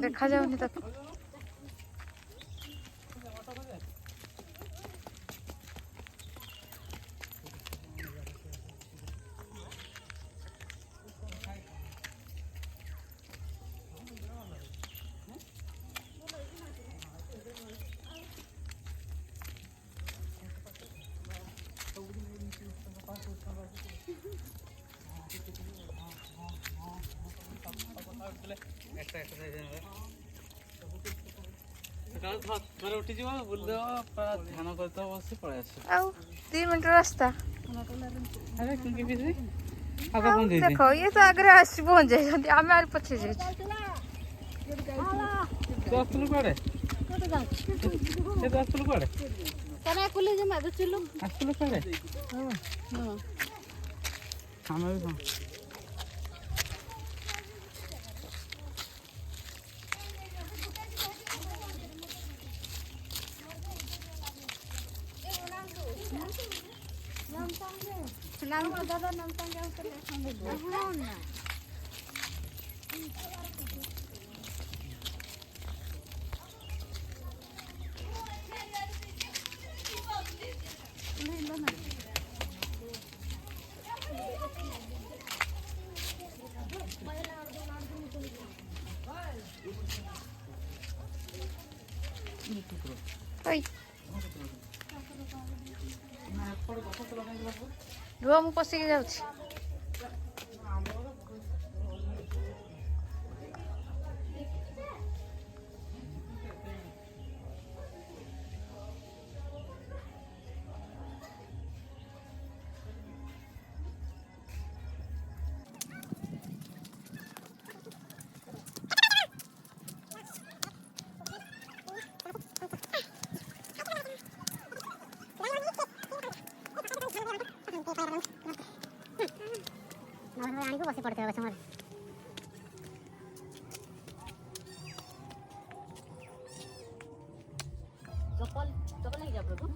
देखा जाऊनी तो रास्ता देखो ये तो आगे आसी पहुंच जाए आम आ पचे जाए रुआ मु पशिकी जाऊँ बस पड़ते हैं चप्पल चप्पल नहीं जा प्रभु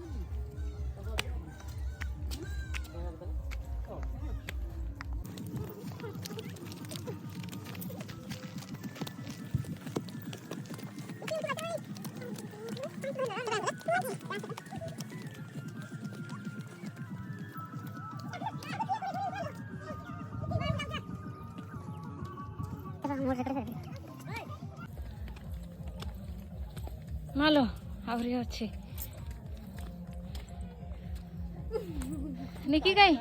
मालो आवरी अच्छी निकी कहीं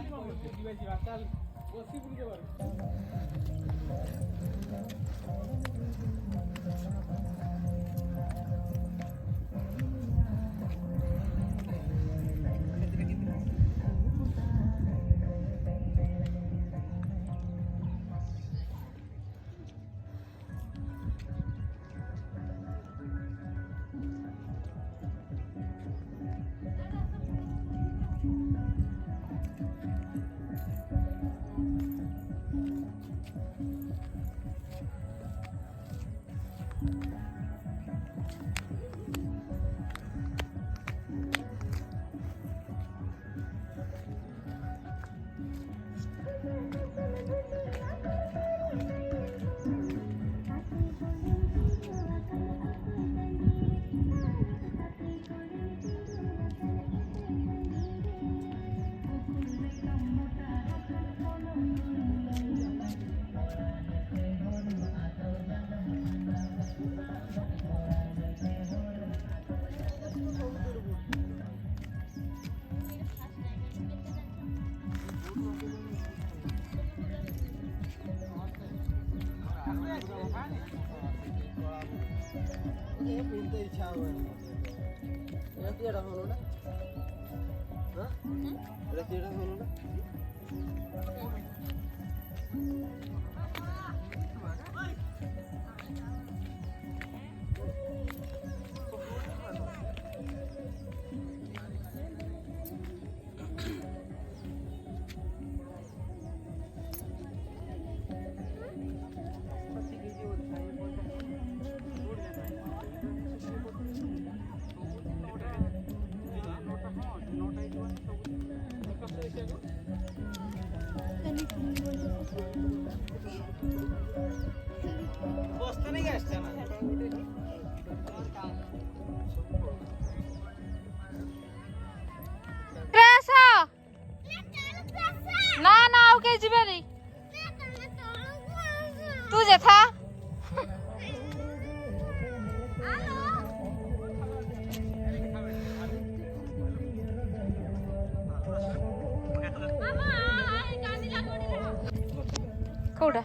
କୋଉଟା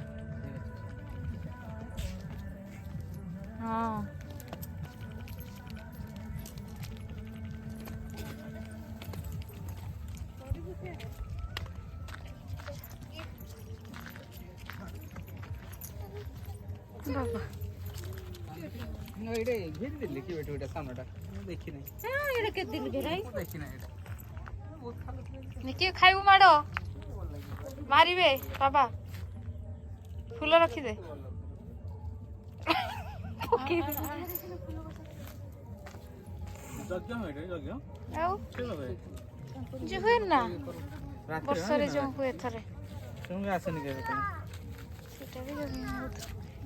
ହଁ ବାବା ଏଇଟା ଘେରି ଦେଲି କି ବେଟ ଏଇଟା ସାମନାଟା ମୁଁ ଦେଖି ନାହିଁ ଏଇଟା କେତେ ଦିନ ଘେରାଇ ମୁଁ ଦେଖି ନାହିଁ ଏଇଟା ବହୁତ ଭଲ ନିକି ଖାଇବୁ ମାଡ଼ ମାରିବେ ବାବା ଫୁଲ ରଖିଦେ ପକେଇଦେ ଯଜ୍ଞ ଏଇଟା ଯଜ୍ଞ ଆଉ ଯେ ହୁଏ ନା ବର୍ଷରେ ଯେଉଁ ହୁଏ ଥରେ ତୁମକୁ ଆସେନି କେବେ ସେଟା ବି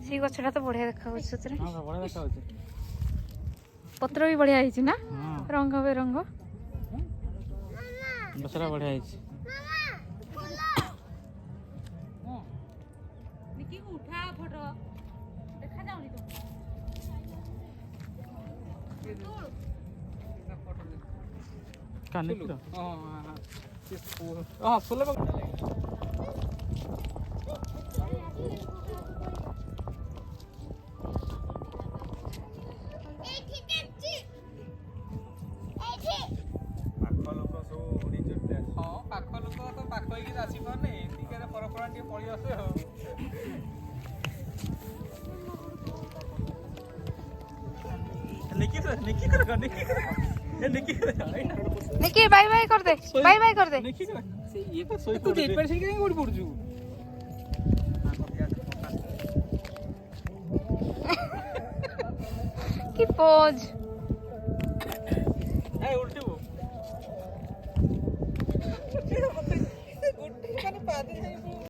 ସେଇ ଗଛଟା ତ ବଢିଆ ଦେଖାଯାଉଛି ସେଥିରେ ହଁ ବଢ଼ିଆ ଦେଖାଯାଉଛି ପତ୍ର ବି ବଢିଆ ହେଇଛି ନା ହଁ ରଙ୍ଗ ବେରଙ୍ଗ ଗଛଟା ବଢ଼ିଆ ହେଇଛି ଉଠା ଫଟୋ ଦେଖାଯାଉନି ତ କାନିକିର ହଁ ଫୁଲ ହଁ ପାଖ ଲୋକ ତ ପାଖ ହେଇକି ଆସିପାରୁନି ଟିକେରେ ପରପରା ଟିକେ ପଳେଇ ଆସେ ଆଉ ନିକି ବାଇ ବାଇ କରିଦେ ବାଇ ବାଇ କରିଦେ ତୁ ଏପଟେ ସେଇଠି କାଇଁ କୋଉଠି ପଡୁଛୁ କି ପୋଜ